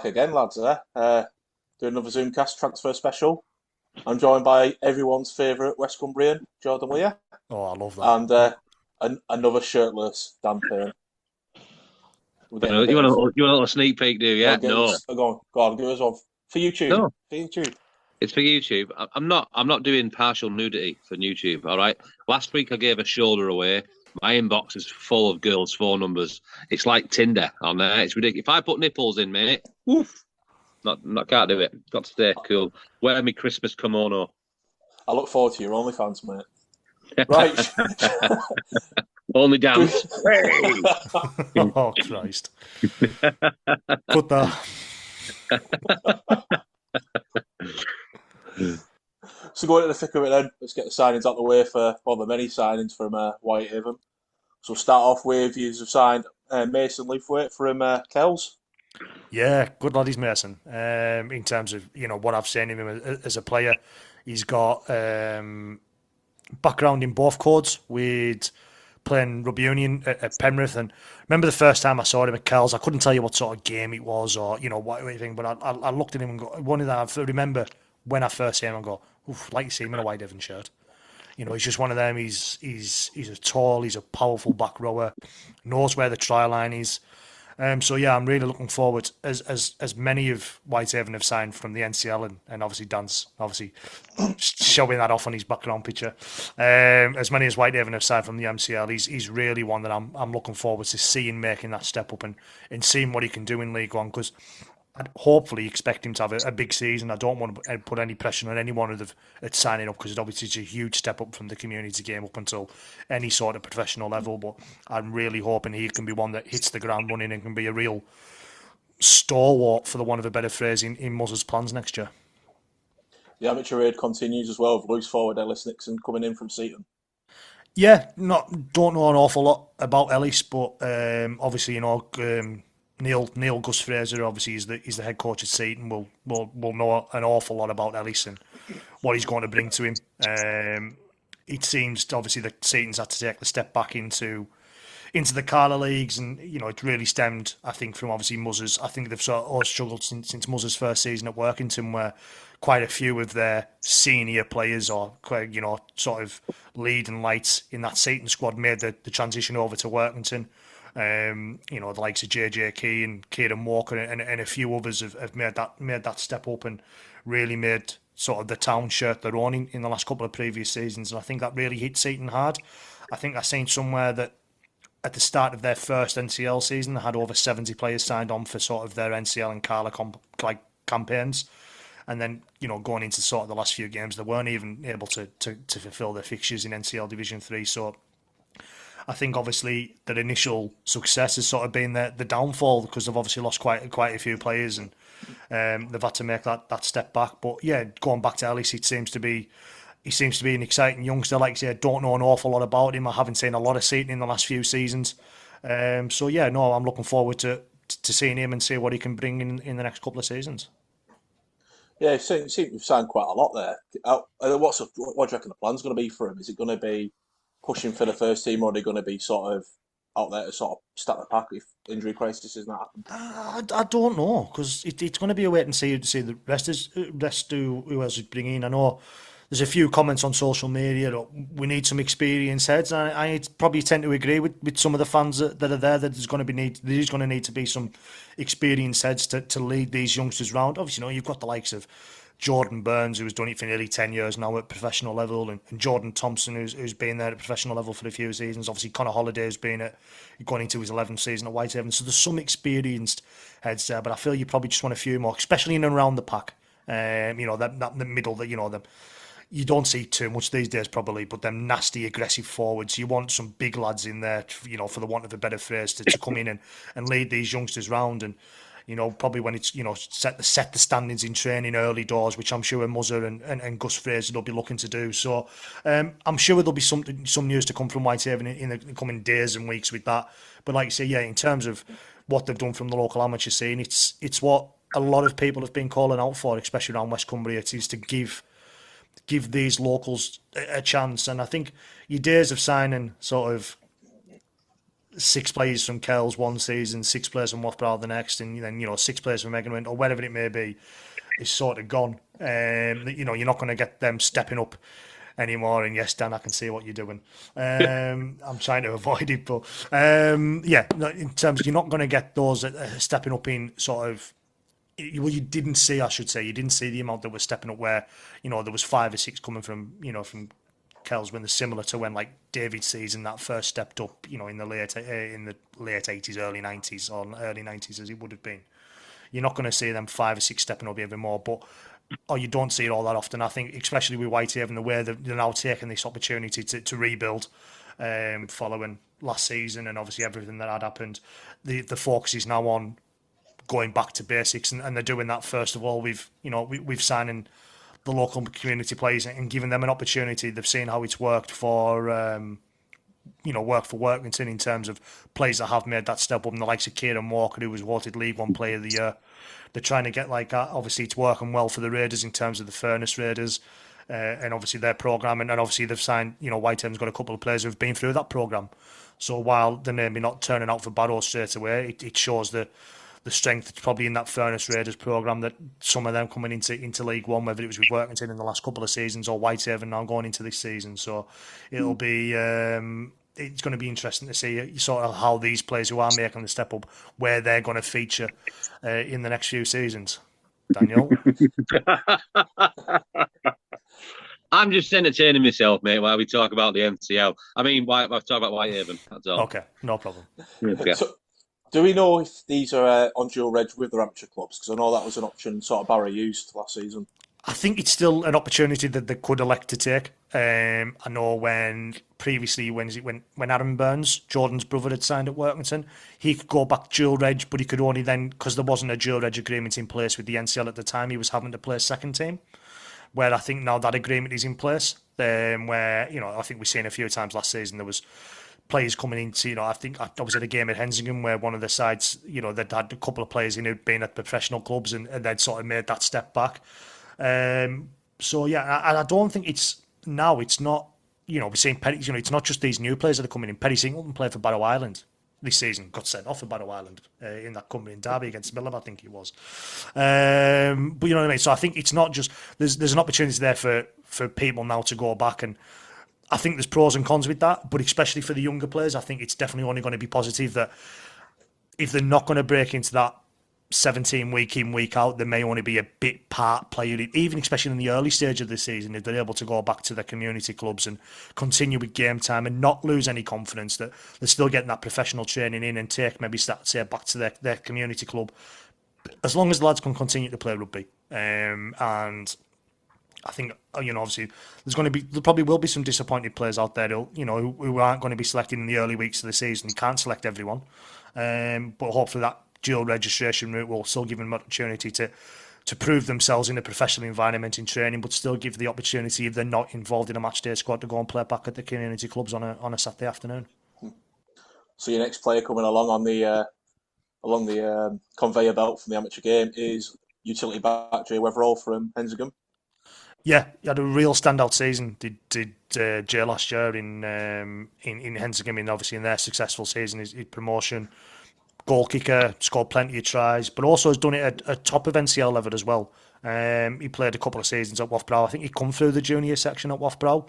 back again, lads. Doing another Zoomcast transfer special. I'm joined by everyone's favourite West Cumbrian, Jordan Weir, Oh, I love that. and another shirtless Dan Payne. We're getting a You bit want of you want a little sneak peek, do you? go Yeah? get No, go on, give us one for YouTube. no. For YouTube. It's for YouTube. I'm not doing partial nudity for YouTube. All right. Last week I gave a shoulder away. My inbox is full of girls' phone numbers. It's like Tinder on there. It's ridiculous. If I put nipples in, mate, woof, not can't do it. Got to stay cool. Wear me Christmas kimono. I look forward to your OnlyFans, mate. Right. Only dance. Hey! Oh, Christ. Cut that. So going to the thick of it then, let's get the signings out the way for the many signings from Whitehaven. So we'll start off with you have signed Mason Leithwaite from Kells. Yeah, good lad, he's Mason. In terms of, what I've seen of him as a player, he's got background in both codes with playing rugby union at Penrith. And remember the first time I saw him at Kells, I couldn't tell you what sort of game it was or, what anything, but I looked at him and go, one of that, I remember when I first saw him and go, oof, like to see him in a Whitehaven shirt. He's just one of them. He's a tall, he's a powerful back rower, knows where the try line is. So yeah, I'm really looking forward. As many of Whitehaven have signed from the NCL, and obviously Dan's obviously showing that off on his background picture. As many as Whitehaven have signed from the MCL, he's really one that I'm looking forward to seeing making that step up and seeing what he can do in League One, because I'd hopefully expect him to have a big season. I don't want to put any pressure on anyone at signing up, because it obviously is a huge step up from the community game up until any sort of professional level. But I'm really hoping he can be one that hits the ground running and can be a real stalwart, for the want of a better phrase, in Muzz's plans next year. The amateur raid continues as well with loose forward Ellis Nixon coming in from Seaton. Yeah, don't know an awful lot about Ellis, but obviously Neil Gus Fraser obviously is the head coach at Seaton. Will know an awful lot about Ellis and what he's going to bring to him. It seems obviously that Seaton's had to take the step back into the Carla leagues, and it really stemmed, I think, from obviously Muzz's. I think they've sort of all struggled since Muzz's first season at Workington, where quite a few of their senior players, or sort of leading lights in that Seaton squad, made the transition over to Workington. The likes of JJ Key and Kieran Walker and a few others have made that step up and really made sort of the town shirt their own in the last couple of previous seasons. And I think that really hit Seaton hard. I think I seen somewhere that at the start of their first NCL season, they had over 70 players signed on for sort of their NCL and Carla campaigns. And then, going into sort of the last few games, they weren't even able to fulfil their fixtures in NCL Division 3. So I think obviously their initial success has sort of been the downfall, because they've obviously lost quite a few players, and they've had to make that step back. But yeah, going back to Ellis, he seems to be an exciting youngster. Like I say, I don't know an awful lot about him. I haven't seen a lot of Seaton in the last few seasons. So yeah, no, I'm looking forward to seeing him and see what he can bring in the next couple of seasons. Yeah, we've signed quite a lot there. What do you reckon the plan's going to be for him? Is it going to be pushing for the first team, or are they going to be sort of out there to sort of stack the pack if injury crisis is not happening? I don't know, because it's going to be a wait and see to see the rest who else is bringing in. I know there's a few comments on social media that we need some experienced heads, and I probably tend to agree with some of the fans that are there, that there's going to need to be some experienced heads to lead these youngsters round. Obviously, you've got the likes of Jordan Burns, who's done it for nearly 10 years now at professional level, and Jordan Thompson, who's been there at professional level for a few seasons. Obviously, Connor Holliday's been going into his 11th season at Whitehaven. So there's some experienced heads there, but I feel you probably just want a few more, especially in and around the pack. That the middle, that you don't see too much these days probably, but them nasty, aggressive forwards. You want some big lads in there, for the want of a better phrase, to come in and lead these youngsters round. And probably when it's, set the standings in training early doors, which I'm sure Muzzer and Gus Fraser will be looking to do. So I'm sure there'll be some news to come from Whitehaven in the coming days and weeks with that. But like I say, yeah, in terms of what they've done from the local amateur scene, it's what a lot of people have been calling out for, especially around West Cumbria. It is to give these locals a chance. And I think your days of signing sort of 6 players from Kells one season, 6 players from Loughborough the next, and then 6 players from Eganwint or wherever it may be, is sort of gone. You're not going to get them stepping up anymore. And yes, Dan, I can see what you're doing. I'm trying to avoid it, but in terms of, you're not going to get those that are stepping up in sort of. Well, you didn't see, I should say, you didn't see the amount that was stepping up where there was 5 or 6 coming from from Kells, when they're similar to when like David's season that first stepped up, in the late 80s, early 90s, or early 90s as it would have been. You're not going to see them 5 or 6 stepping up even more, or you don't see it all that often. I think, especially with Whitehaven, the way they're now taking this opportunity to rebuild following last season and obviously everything that had happened. The focus is now on going back to basics, and they're doing that first of all. We've signing the local community players and giving them an opportunity. They've seen how it's worked for work for Workington in terms of players that have made that step up, and the likes of Kieran Walker, who was voted League One Player of the Year. They're trying to get like that. Obviously, it's working well for the Raiders in terms of the Furnace Raiders, and obviously their programme. And obviously they've signed, Whitehaven's got a couple of players who've been through that programme. So while they're maybe not turning out for Barrow straight away, it shows the strength that's probably in that Furnace Raiders programme, that some of them coming into League One, whether it was with Workington in the last couple of seasons or Whitehaven now going into this season. So it'll be it's going to be interesting to see sort of how these players who are making the step up, where they're going to feature in the next few seasons. Daniel? I'm just entertaining myself, mate, while we talk about the NCL. I mean, I've talked about Whitehaven, that's all. Okay, no problem. Okay. So, do we know if these are on dual reg with their amateur clubs? Because I know that was an option sort of Barry used last season. I think it's still an opportunity that they could elect to take. I know when Aaron Burns, Jordan's brother, had signed at Workington, he could go back dual reg, but he could only then, because there wasn't a dual reg agreement in place with the NCL at the time, he was having to play second team. Where I think now that agreement is in place, where I think we've seen a few times last season there was players coming into, I think I was at a game at Hensingham where one of the sides, they'd had a couple of players in who'd been at professional clubs and they'd sort of made that step back. So yeah, I don't think it's not, we're seeing Perry, it's not just these new players that are coming in. Perry Singleton played for Barrow Island this season, got sent off for Barrow Island in that Cumbrian derby against Millom, I think it was. But you know what I mean? So I think it's not just, there's an opportunity there for people now to go back, and I think there's pros and cons with that, but especially for the younger players, I think it's definitely only going to be positive that if they're not going to break into that 17 week in, week out, there may only be a bit part player, even especially in the early stage of the season, if they're able to go back to their community clubs and continue with game time and not lose any confidence that they're still getting that professional training in and take maybe start say back to their community club, as long as the lads can continue to play rugby. And I think, obviously there probably will be some disappointed players out there who aren't going to be selected in the early weeks of the season. You can't select everyone, but hopefully that dual registration route will still give them an opportunity to prove themselves in a professional environment in training, but still give the opportunity, if they're not involved in a match day squad, to go and play back at the community clubs on a Saturday afternoon. So your next player coming along on the conveyor belt from the amateur game is utility back Jay Weatherall from Hensingham. Yeah, he had a real standout season. Did Jay last year in Hensingham, and obviously in their successful season, his promotion. Goal kicker, scored plenty of tries, but also has done it at top of NCL level as well. He played a couple of seasons at Loughborough. I think he'd come through the junior section at Loughborough,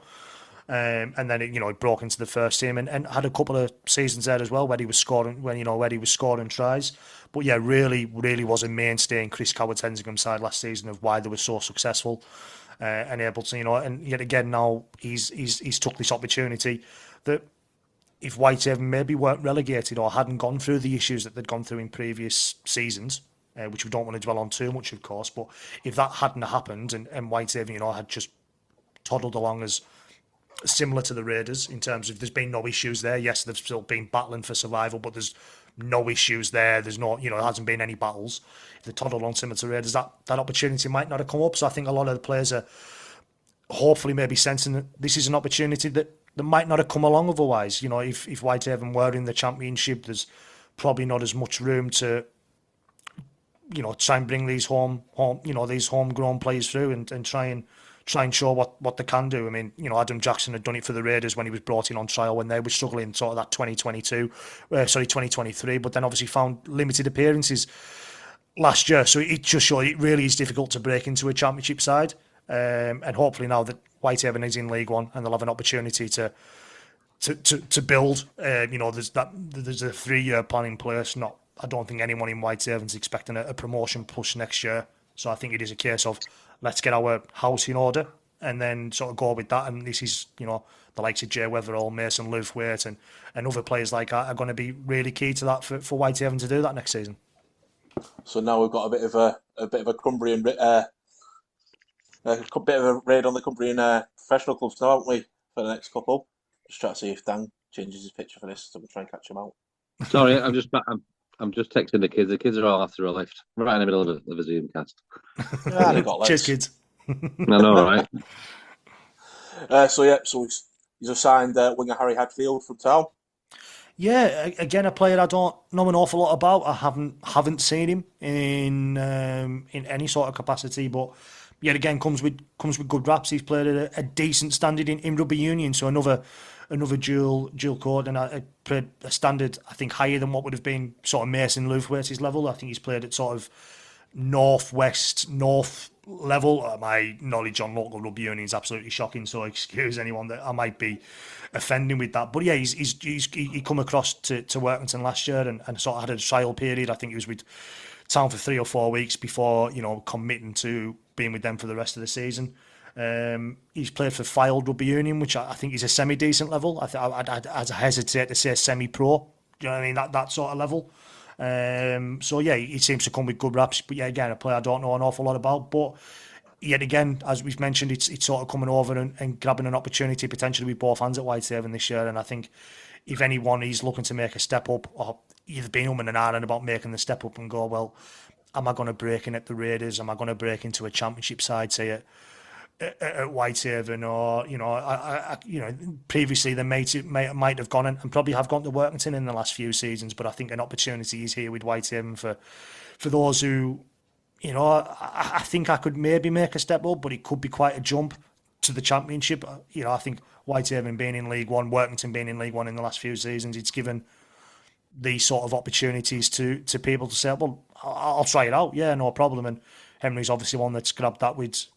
and then he broke into the first team and had a couple of seasons there as well where he was scoring tries. But yeah, really was a mainstay in Chris Coward's Hensingham side last season of why they were so successful and able to and yet again now he's took this opportunity that, if Whitehaven maybe weren't relegated or hadn't gone through the issues that they'd gone through in previous seasons, which we don't want to dwell on too much, of course, but if that hadn't happened and Whitehaven, had just toddled along as similar to the Raiders in terms of there's been no issues there. Yes, they've still been battling for survival, but there's no issues there. There's no, there hasn't been any battles. If they toddled along similar to the Raiders, that opportunity might not have come up. So I think a lot of the players are hopefully maybe sensing that this is an opportunity that might not have come along otherwise. If Whitehaven were in the Championship, there's probably not as much room to, try and bring these these homegrown players through and try and show what they can do. I mean, Adam Jackson had done it for the Raiders when he was brought in on trial when they were struggling sort of that 2023, but then obviously found limited appearances last year. So it just showed it really is difficult to break into a championship side. And hopefully now that Whitehaven is in League One and they'll have an opportunity to build, there's a 3-year plan in place. I don't think anyone in Whitehaven's expecting a promotion push next year. So I think it is a case of let's get our house in order and then sort of go with that. And this is, the likes of Jay Weatherall, Mason Lewthwaite and other players like that are going to be really key to that for Whitehaven to do that next season. So now we've got a bit of a Cumbrian a bit of a raid on the Cumbrian professional clubs now, haven't we, for the next couple? Just try to see if Dan changes his picture for this, so we'll try and catch him out. Sorry, I'm just texting the kids. The kids are all after a lift, right in the middle of a Zoom cast. Yeah, they got legs. Cheers, kids. I know, right? So he's assigned winger Harry Hadfield from Town. Yeah, again, a player I don't know an awful lot about. I haven't seen him in any sort of capacity, but yet again comes with good raps. He's played at a decent standard in rugby union, so another dual code, and I played a standard I think higher than what would have been sort of Mason Lewthwaite's level. I think he's played at sort of north level. My knowledge on local rugby union is absolutely shocking, so excuse anyone that I might be offending with that. But yeah, he come across to Workington last year and sort of had a trial period. I think he was with Town for 3 or 4 weeks before committing to being with them for the rest of the season. He's played for Fylde Rugby Union, which I think is a semi-decent level. I'd hesitate to say semi-pro. You know what I mean? That sort of level. So yeah, he seems to come with good raps. But yeah, again, a player I don't know an awful lot about. But yet again, as we've mentioned, it's sort of coming over and grabbing an opportunity potentially with both hands at Whitehaven this year. And I think if anyone is looking to make a step up, or either been umming and ahhing about making the step up and go, well, am I going to break in at the Raiders? Am I going to break into a championship side, say at Whitehaven, or previously they might have gone and probably have gone to Workington in the last few seasons, but I think an opportunity is here with Whitehaven for those who, I think I could maybe make a step up, but it could be quite a jump to the championship. I think Whitehaven being in League One, Workington being in League One in the last few seasons, it's given these sort of opportunities to people to say, well, I'll try it out, yeah, no problem. And Henry's obviously one that's grabbed that with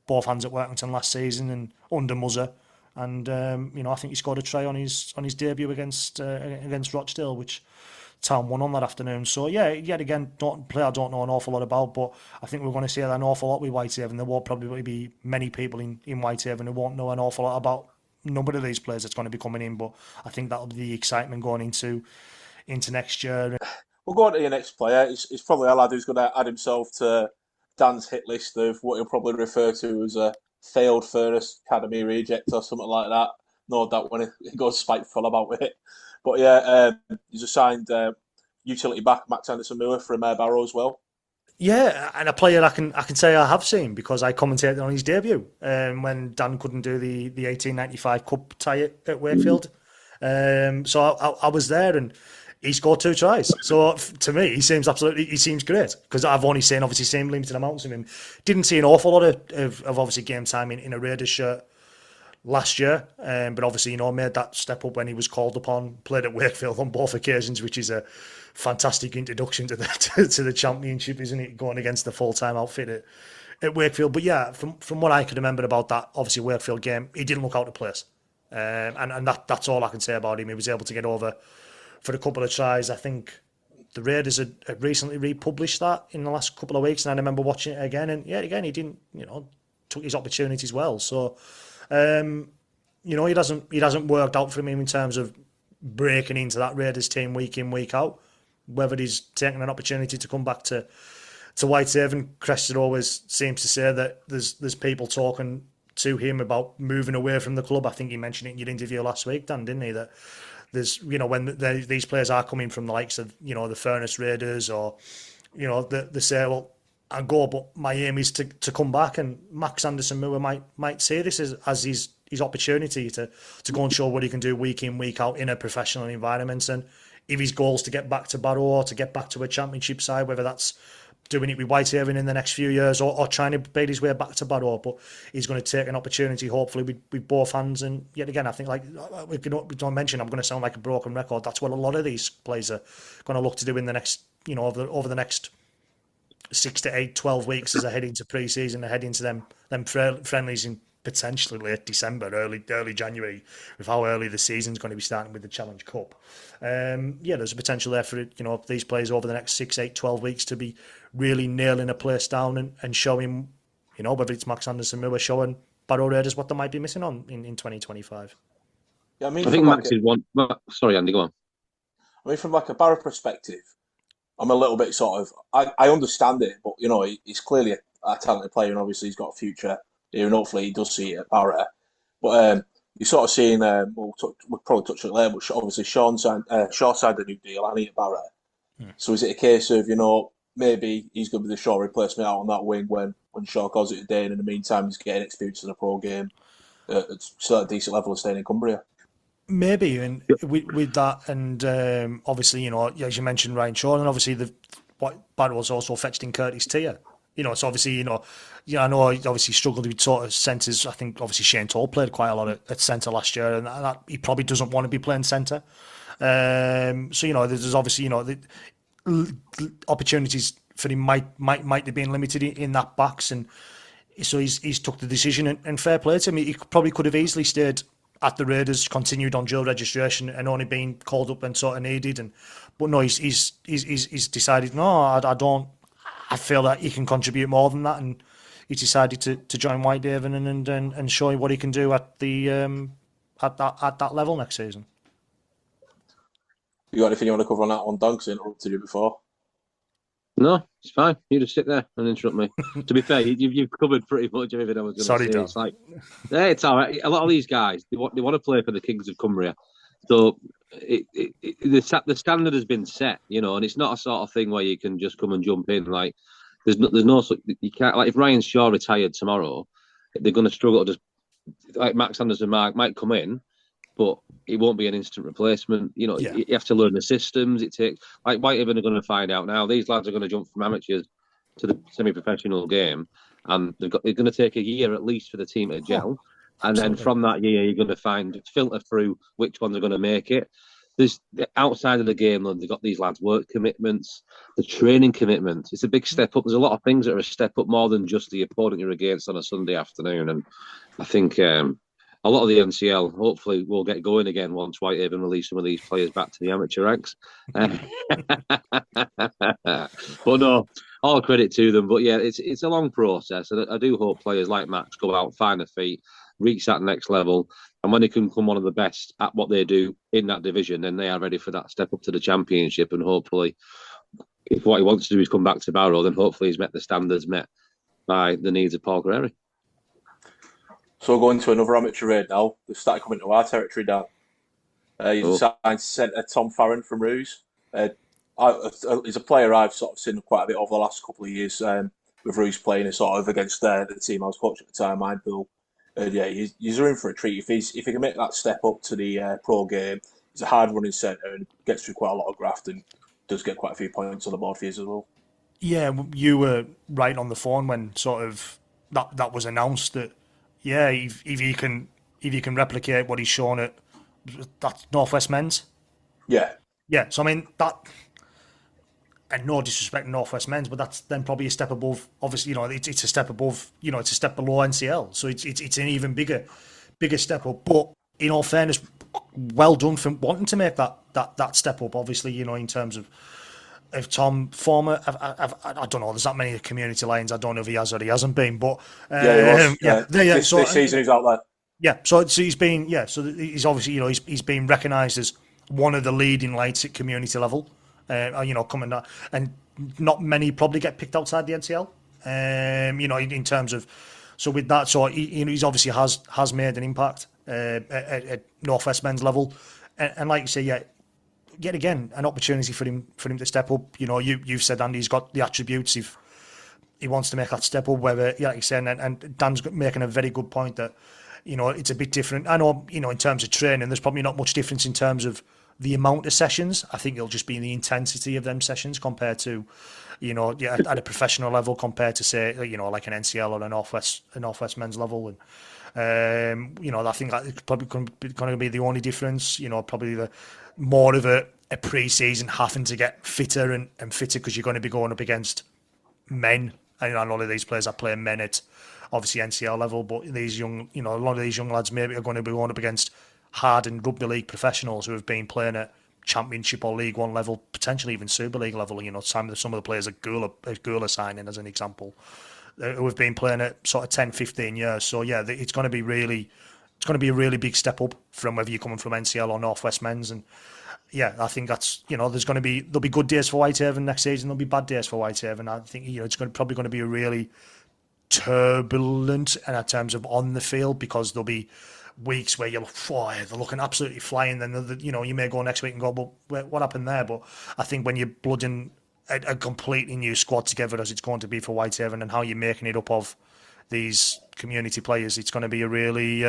both hands at Workington last season and under Muzzer, and I think he scored a try on his debut against Rochdale, which Town won on that afternoon. So yeah, yet again, I don't know an awful lot about, but I think we're going to see an awful lot with Whitehaven. There will probably be many people in Whitehaven who won't know an awful lot about a number of these players that's going to be coming in, but I think that'll be the excitement going into next year. We'll go on to your next player. It's probably a lad who's going to add himself to Dan's hit list of what he'll probably refer to as a failed Furnace Academy reject or something like that. No doubt when he goes spiteful about it. But yeah, he's assigned utility back Max Anderson-Moore from Barrow as well. Yeah, and a player I can say I have seen because I commentated on his debut when Dan couldn't do the 1895 Cup tie at Wakefield. So I was there and he scored 2 tries. So to me, he seems great because I've only seen limited amounts of him. Didn't see an awful lot of obviously game time in a Raiders shirt last year, but obviously made that step up when he was called upon. Played at Wakefield on both occasions, which is a fantastic introduction to the championship, isn't it? Going against the full-time outfit at Wakefield. But yeah, from what I can remember about that, obviously Wakefield game, he didn't look out of place, and that's all I can say about him. He was able to get over for a couple of tries. I think the Raiders had recently republished that in the last couple of weeks, and I remember watching it again. And yeah, again, he didn't, took his opportunities well. So, he hasn't worked out for him in terms of breaking into that Raiders team week in, week out. Whether he's taken an opportunity to come back to Whitehaven, Cressida always seems to say that there's people talking to him about moving away from the club. I think he mentioned it in your interview last week, Dan, didn't he? That there's, when these players are coming from the likes of, the Furnace Raiders or, they say, well, I go, but my aim is to come back. And Max Anderson-Moore might see this as his opportunity to go and show what he can do week in, week out in a professional environment. And if his goal is to get back to Barrow or to get back to a Championship side, whether that's doing it with Whitehaven in the next few years or trying to beat his way back to Barrow. But he's going to take an opportunity, hopefully, with both hands. And yet again, I think, like we don't mention, I'm going to sound like a broken record. That's what a lot of these players are going to look to do in the next, over the next 6 to 8, 12 weeks as they head into pre-season, they head into them friendlies in potentially late December, early January, with how early the season's going to be starting with the Challenge Cup. There's a potential there for these players over the next 6, 8, 12 weeks to be really nailing a place down and showing, whether it's Max Anderson or showing Barrow Raiders what they might be missing on in 2025. Yeah, I think Max is one. Sorry, Andy, go on. I mean, from like a Barrow perspective, I'm a little bit sort of, I understand it, but he's clearly a talented player, and obviously he's got a future here, and hopefully he does see it at Barrow. But you're sort of seeing, we'll probably touch on it later, but obviously Shaw signed a new deal, and he at Barrow. So is it a case of, maybe he's going to be the Shaw replacement out on that wing when Shaw calls it a day, and in the meantime he's getting experience in a pro game at a decent level of staying in Cumbria? Maybe, and with that, and obviously, as you mentioned, Ryan Shaw, and obviously Barrow's also fetched in Curtis Tier. So obviously, I know he obviously struggled with sort of centres. I think obviously Shane Toll played quite a lot at centre last year, and that he probably doesn't want to be playing centre. There's obviously the opportunities for him might have been limited in that backs, and so he's took the decision, and fair play to him. He probably could have easily stayed at the Raiders, continued on dual registration, and only been called up when sort of needed. But no, he's decided, no, I don't. I feel that he can contribute more than that, and he's decided to join Whitehaven and show what he can do at that level next season. You got anything you want to cover on that one, Don? Because I interrupted you before. No, it's fine. You just sit there and interrupt me. To be fair, you've covered pretty much everything I was going to say. Sorry, it's like, it's all right. A lot of these guys, they want to play for the Kings of Cumbria, so the standard has been set, and it's not a sort of thing where you can just come and jump in. Like, there's no you can't, like, if Ryan Shaw retired tomorrow, they're going to struggle to just, like, Max Anderson might come in, but it won't be an instant replacement. You have to learn the systems. It takes, like, Whitehaven are going to find out now. These lads are going to jump from amateurs to the semi-professional game, and they're going to take a year at least for the team to gel. And then from that year, you're going to filter through which ones are going to make it. There's outside of the game, they've got these lads' work commitments, the training commitments. It's a big step up. There's a lot of things that are a step up more than just the opponent you're against on a Sunday afternoon. And I think a lot of the NCL hopefully will get going again once Whitehaven release some of these players back to the amateur ranks. But no, all credit to them. But yeah, it's a long process, and I do hope players like Max go out, find their feet, reach that next level, and when they can become one of the best at what they do in that division, then they are ready for that step up to the Championship. And hopefully, if what he wants to do is come back to Barrow, then hopefully he's met the standards met by the needs of Paul Guerreri. So going to another amateur raid now. They've started coming to our territory, Dan. He's signed centre Tom Farron from Roos. He's a player I've sort of seen quite a bit over the last couple of years with Roos playing sort of against the team I was coaching at the time, Mindpool. He's in for a treat. If he can make that step up to the pro game, he's a hard running centre and gets through quite a lot of graft and does get quite a few points on the board for you as well. Yeah, you were right on the phone when sort of that was announced that if he can replicate what he's shown at that Northwest Men's. Yeah. So I mean that. And no disrespect to Northwest Men's, but that's then probably a step above. Obviously, it's a step above. It's a step below NCL, so it's an even bigger step up. But in all fairness, well done for wanting to make that step up. Obviously, in terms of Tom former, I don't know. There's that many community lines. I don't know if he has or he hasn't been, but this season he's out there. Yeah, so he's been so he's obviously he's been recognised as one of the leading lights at community level. Coming out, and not many probably get picked outside the NCL. In terms of, so with that, so he's obviously has made an impact at Northwest Men's level, and like you say, yet again, an opportunity for him to step up. You've said, Andy, he's got the attributes if he wants to make that step up. Whether, like you said, and Dan's making a very good point that it's a bit different. I know, in terms of training, there's probably not much difference in terms of the amount of sessions. I think it'll just be the intensity of them sessions compared to, at a professional level compared to say, like an NCL or a Northwest men's level. And I think that it's probably going to be the only difference. Probably the more of a pre-season having to get fitter and fitter because you're going to be going up against men. And a lot of these players are playing men at obviously NCL level, but these young, a lot of these young lads maybe are going to be going up against hardened rugby league professionals who have been playing at Championship or League One level, potentially even Super League level. Some of the players at Gula signing as an example, who have been playing at sort of 10, 15 years. So yeah, it's going to be a really big step up from whether you're coming from NCL or Northwest men's. And yeah, I think that's there'll be good days for Whitehaven next season. There'll be bad days for Whitehaven. I think it's probably going to be a really turbulent in terms of on the field, because there'll be weeks where they're looking absolutely flying. Then you may go next week and go, well, what happened there? But I think when you're blooding a completely new squad together, as it's going to be for Whitehaven, and how you're making it up of these community players, it's going to be a really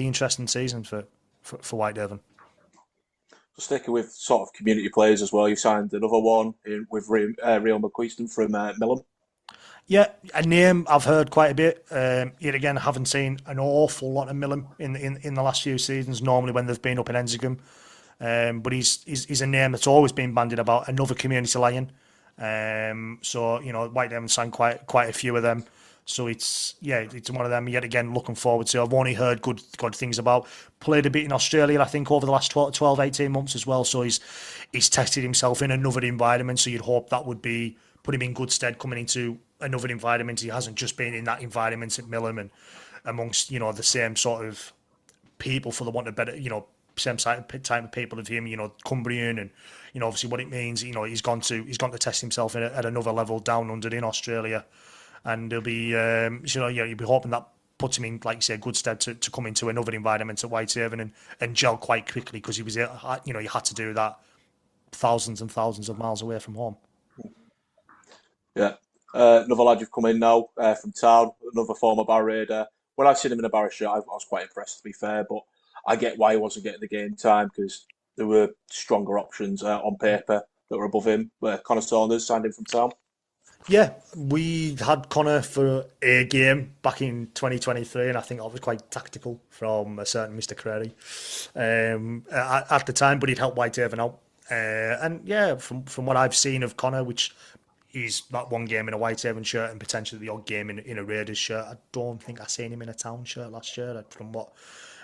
interesting season for Whitehaven. Sticking with sort of community players as well, you signed another one with Rio McQueeston from Millom. Yeah, a name I've heard quite a bit. Yet again, I haven't seen an awful lot of Millom in the last few seasons, normally when they've been up in Enzigam. But he's a name that's always been bandied about, another community lion. So, Whitehaven signed quite a few of them. So it's one of them, yet again, looking forward to. I've only heard good things about. Played a bit in Australia, I think, over the last 12, 18 months as well. So he's tested himself in another environment. So you'd hope that would put him in good stead coming into another environment. He hasn't just been in that environment at Millom and amongst, the same sort of people, for the want of better, same type of people of him, Cumbrian, and obviously what it means. He's gone to test himself at another level down under in Australia. And he'll be, you'll be hoping that puts him in, like you say, good stead to come into another environment at Whitehaven and gel quite quickly, because he was, you had to do that thousands and thousands of miles away from home. Yeah. Another lad you've come in now from town, another former Barra Raider. When I've seen him in a Barra shirt, I was quite impressed, to be fair, but I get why he wasn't getting the game time, because there were stronger options on paper that were above him. Connor Saunders signed him from town. Yeah, we had Connor for a game back in 2023, and I think that was quite tactical from a certain Mr. Crary at the time, but he'd helped Whitehaven out. And yeah, from what I've seen of Connor, which is that one game in a Whitehaven shirt and potentially the odd game in a Raiders shirt, I don't think I seen him in a Town shirt last year, from what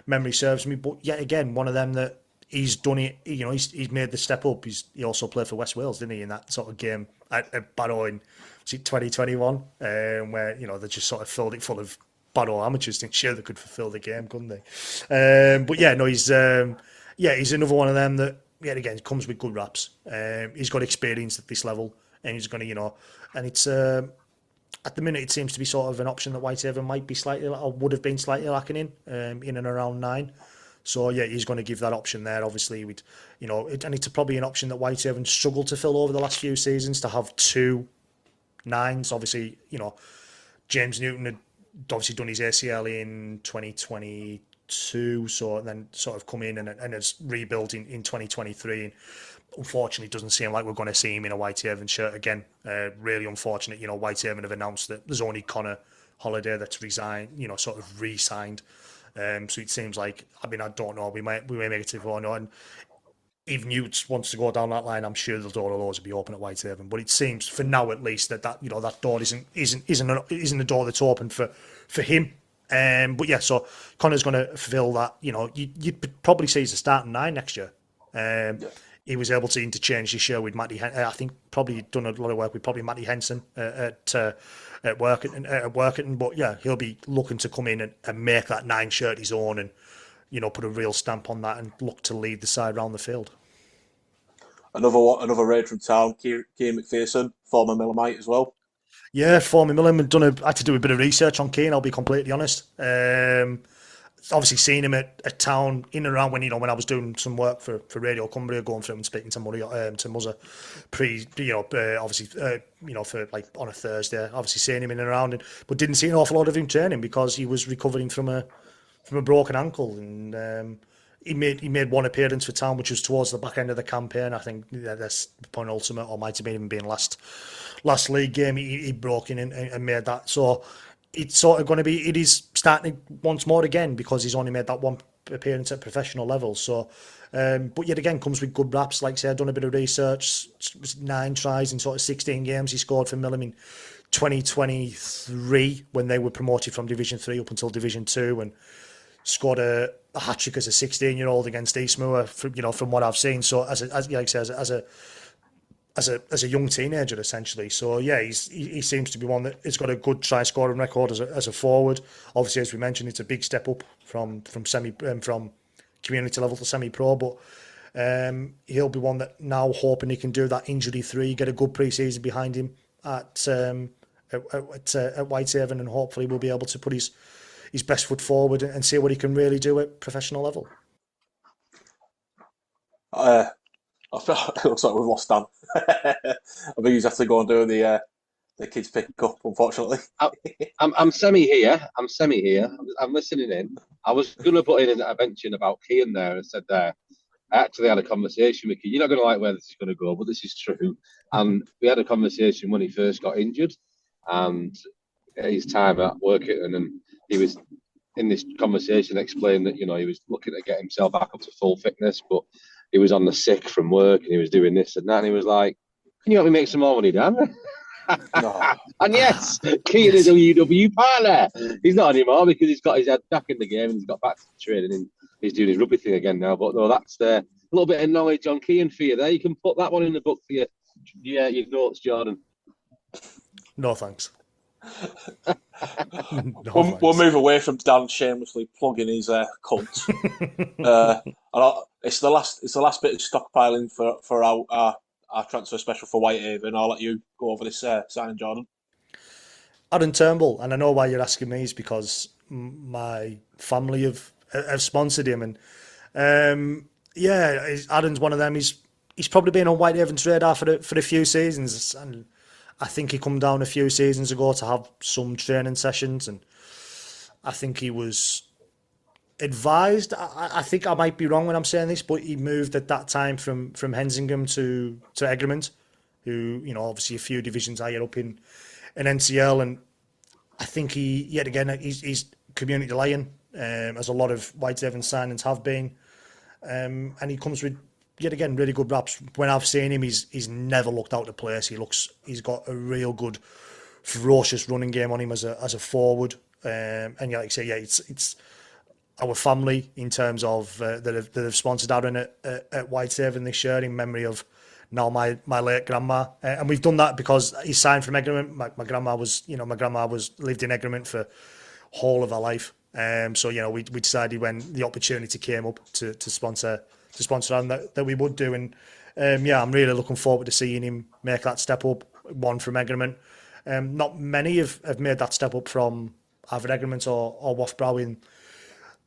memory serves me. But yet again, one of them that he's done it. He's made the step up. He also played for West Wales, didn't he, in that sort of game at Barrow in 2021, where they just sort of filled it full of Barrow amateurs. Think sure they could fulfil the game, couldn't they? But yeah, no, he's another one of them that again comes with good raps. He's got experience at this level, and he's going to and it's. At the minute, it seems to be sort of an option that Whitehaven might be slightly, or would have been slightly lacking in and around 9. So yeah, he's going to give that option there. Obviously, and it's probably an option that Whitehaven struggled to fill over the last few seasons, to have 2 9s. Obviously, James Newton had obviously done his ACL in 2022, so then sort of come in and has rebuilt in 2023. And unfortunately, it doesn't seem like we're going to see him in a Whitehaven shirt again. Really unfortunate. Whitehaven have announced that there's only Connor Holiday that's resigned, sort of re-signed. So it seems like, I don't know, we may make it to 4-0. And if Newt wants to go down that line, I'm sure the door of those will be open at Whitehaven. But it seems, for now at least, that door isn't a door that's open for him. But yeah, so Connor's going to fulfill that. You'd probably see he's a starting 9 next year. He was able to interchange this year with Matty. I think probably done a lot of work with Matty Henson at Workington. But yeah, he'll be looking to come in and make that 9 shirt his own, and put a real stamp on that and look to lead the side around the field. Another raid from town, Keir McPherson, former Millamite as well. Yeah, former Millam. I had to do a bit of research on Keane, I'll be completely honest. Obviously seen him at town in and around when I was doing some work for Radio Cumbria, going through and speaking to Muzza for like on a Thursday. Obviously seeing him in and around, but didn't see an awful lot of him training because he was recovering from a broken ankle, and he made one appearance for Town, which was towards the back end of the campaign. I think that's penultimate, or might have even been last league game. He broke in and made that. So it's sort of going to be. It is starting once more again because he's only made that one appearance at professional level. So, but yet again comes with good raps. Like I say, I've done a bit of research. 9 tries in sort of 16 games he scored for Millham in 2023 when they were promoted from Division 3 up until Division 2, and scored a hat-trick as a 16-year-old against Eastmoor, from what I've seen. So as like I say, as a young teenager, essentially. So yeah, he seems to be one that has got a good try scoring record as a forward. Obviously, as we mentioned, it's a big step up from community level to semi-pro, but he'll be one that now hoping he can do that injury-free, get a good pre-season behind him at Whitehaven, and hopefully we'll be able to put his best foot forward and see what he can really do at professional level. I feel it looks like we've lost Dan. I think he's have to go and do the kids pick up, unfortunately. I'm semi here. I'm listening in. I was going to put in a mention about Kean there and said there. I actually had a conversation with Kean. You're not going to like where this is going to go, but this is true. And we had a conversation when he first got injured, and his time at Workington, and he was in this conversation explained that, he was looking to get himself back up to full fitness, but he was on the sick from work and he was doing this and that, and he was like, "Can you help me make some more money, Dan?" No. And yes, Kean is a UW partner. He's not anymore because he's got his head back in the game and he's got back to training and he's doing his rugby thing again now. But no, that's a little bit of knowledge on Kean for you there. You can put that one in the book for your notes, Jordan. No thanks. We'll move away from Dan shamelessly plugging his cult. It's the last bit of stockpiling for our transfer special for Whitehaven. I'll let you go over this signing, Jordan. Aaron Turnbull, and I know why you're asking me, is because my family have sponsored him, and Aaron's one of them. He's probably been on Whitehaven's radar for a few seasons, and I think he come down a few seasons ago to have some training sessions, and I think he was advised. I think I might be wrong when I'm saying this, but he moved at that time from Hensingham to Egremont, who, obviously a few divisions higher up in NCL, and I think he's community lion, as a lot of Whitehaven signings have been, and he comes with, yet again, really good raps. When I've seen him, he's never looked out of place. He's got a real good, ferocious running game on him as a forward. And like I say, it's our family in terms of that have sponsored Aaron at Whitehaven this year in memory of now my late grandma. And we've done that because he signed from Egremont. My grandma lived in Egremont for whole of her life. So we decided when the opportunity came up to sponsor Aaron that we would do, and I'm really looking forward to seeing him make that step up. One from Egremont. Not many have made that step up from either Egremont or Wafbrow in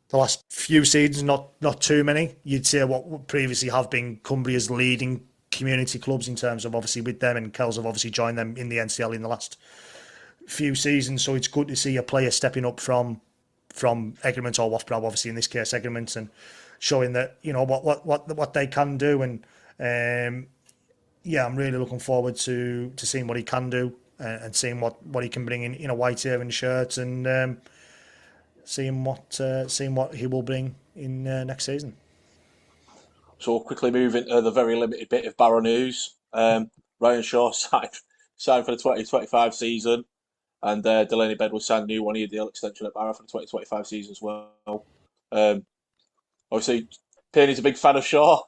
the last few seasons. Not too many. You'd say what would previously have been Cumbria's leading community clubs in terms of, obviously, with them, and Kells have obviously joined them in the NCL in the last few seasons. So it's good to see a player stepping up from Egremont or Wafbrow, obviously in this case Egremont, and showing that what they can do. And I'm really looking forward to seeing what he can do, and seeing what he can bring in a Whitehaven shirt, and seeing what he will bring in next season. So we'll quickly move into the very limited bit of Barrow news. Ryan Shaw signed for the 2025 season, and Delaney Bedwood signed a new one-year deal extension at Barrow for the 2025 season as well. Obviously, Penny's a big fan of Shaw.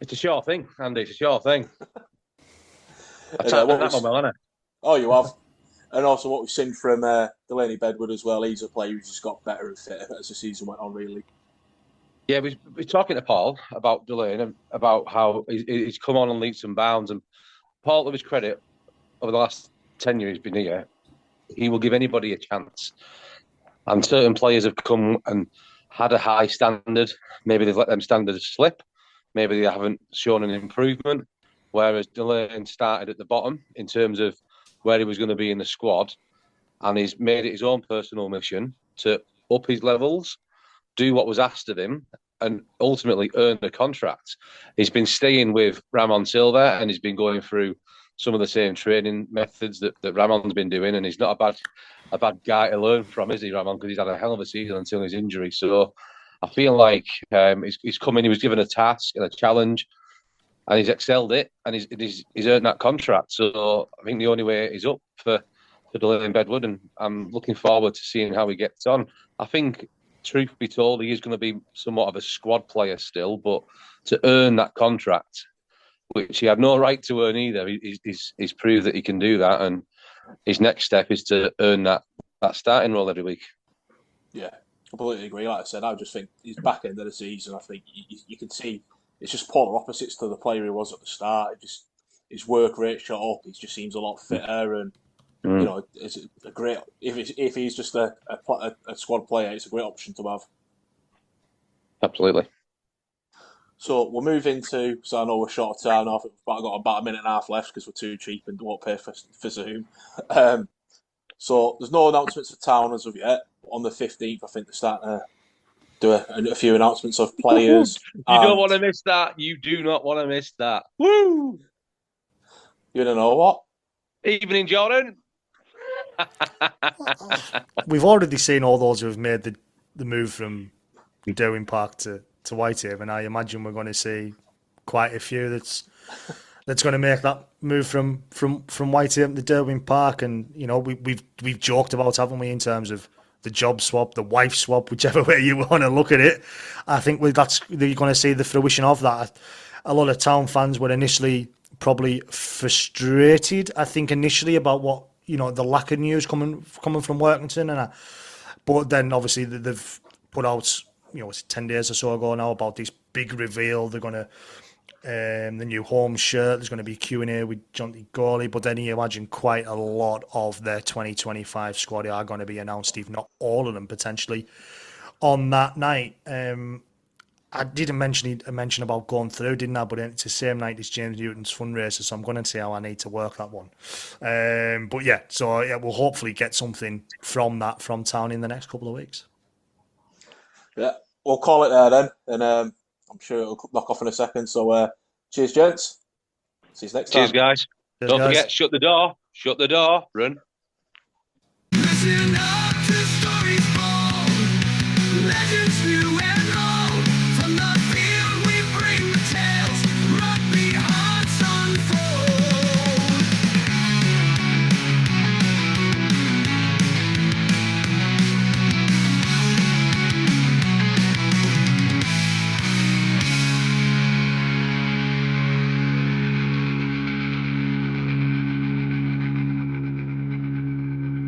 It's a sure thing, Andy. It's a sure thing. I've that one well, haven't I? Oh, you have. And also what we've seen from Delaney Bedwood as well. He's a player who's just got better and fitter as the season went on, really. Yeah, we're talking to Paul about Delaney and about how he's come on and leaps and bounds. And Paul, to his credit, over the last 10 years he's been here, he will give anybody a chance. And certain players have come and had a high standard. Maybe they've let them standards slip. Maybe they haven't shown an improvement. Whereas Delaney started at the bottom in terms of where he was going to be in the squad, and he's made it his own personal mission to up his levels, do what was asked of him, and ultimately earn a contract. He's been staying with Ramon Silva, and he's been going through some of the same training methods that Ramon's been doing, and he's not a bad guy to learn from, is he, Ramon? Because he's had a hell of a season until his injury. So I feel like he's come in, he was given a task and a challenge, and he's excelled it, and he's earned that contract. So I think the only way is up for Delaney Bedwood, and I'm looking forward to seeing how he gets on. I think, truth be told, he is going to be somewhat of a squad player still, but to earn that contract, which he had no right to earn either, he's proved that he can do that, and his next step is to earn that starting role every week. Yeah, completely agree. Like I said, I just think he's back end of the season. I think you can see it's just polar opposites to the player he was at the start. It just his work rate shot up. He just seems a lot fitter, and you know, it's a great. If he's just a squad player, it's a great option to have. Absolutely. So we'll move into. So I know we're short of time now. I've got about a minute and a half left because we're too cheap and won't pay for Zoom. So there's no announcements for town as of yet. On the 15th, I think they're starting to do a few announcements of players. You don't want to miss that. You do not want to miss that. Woo! You don't know what? Evening, Jordan. We've already seen all those who have made the move from Derwin Park to Whitehaven. I imagine we're going to see quite a few that's going to make that move from Whitehaven to Derwin Park. And you know, we've joked about, haven't we, in terms of the job swap, the wife swap, whichever way you want to look at it. I think you're going to see the fruition of that. A lot of Town fans were initially probably frustrated, I think, initially about what, you know, the lack of news coming from Workington, but then obviously they've put out, you know, it's 10 days or so ago now, about this big reveal. They're going to the new home shirt. There's going to be Q&A with Jonty Gawley, but then you imagine quite a lot of their 2025 squad are going to be announced, if not all of them potentially, on that night. I didn't mention about going through, didn't I? But it's the same night as James Newton's fundraiser, so I'm going to see how I need to work that one. But yeah, so yeah, we'll hopefully get something from Town in the next couple of weeks. Yeah, we'll call it there then, and I'm sure it'll knock off in a second. So cheers, gents. See you next time. Cheers, guys. Don't forget, shut the door. Shut the door. Run. Listen up to stories told, legends new and